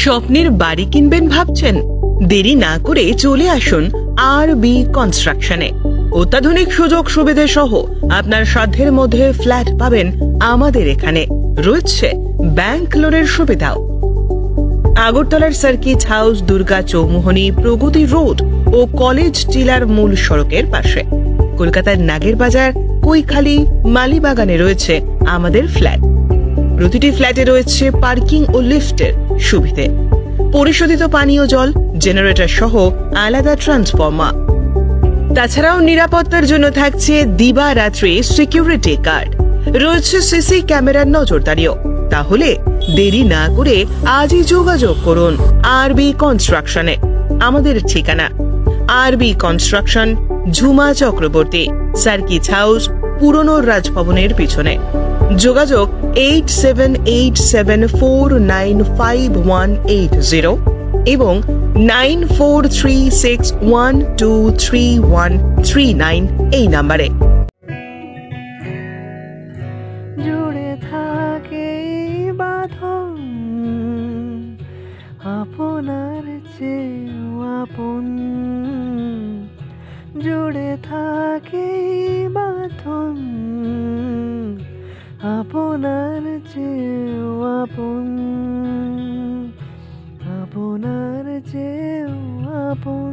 স্বপ্নের বাড়ি কিনবেন ভাবছেন? দেরি না করে চলে আসুন আরবি কনস্ট্রাকশনে। অত্যাধুনিক সুযোগ সুবিধে সহ আপনার সাধ্যের মধ্যে ফ্ল্যাট পাবেন আমাদের এখানে। রয়েছে ব্যাংক লোনের সুবিধাও। আগরতলার সার্কিট হাউস, দুর্গা চৌমুহনী, প্রগতি রোড ও কলেজ টিলার মূল সড়কের পাশে। কলকাতার নাগের বাজার, কৈখালি, মালিবাগানে রয়েছে আমাদের ফ্ল্যাট। প্রতিটি ফ্ল্যাটে রয়েছে পার্কিং ও লিফটের সুবিধে, পরিশোধিত পানীয় জল, জেনারেটর সহ আলাদা ট্রান্সফরমার। তাছাড়াও নিরাপত্তার জন্য থাকছে দিবারাত্রি সিকিউরিটি গার্ড, রয়েছে সিসি ক্যামেরার নজরদারিও। তাহলে দেরি না করে আজই যোগাযোগ করুন আরবি কনস্ট্রাকশনে। আমাদের ঠিকানা আরবি construction, Jhuma Chakraborty, circuit house, পুরনো রাজভবনের পিছনে। যোগাযোগ 8787495180 এবং 9436123139 এই নাম্বারে। জুড়ে থাকে বাঁধন আপনার চেয়েও আপন, জুড়ে থাকে বাঁধন আপনার চেয়েও আপন, আপনার চেয়েও আপন।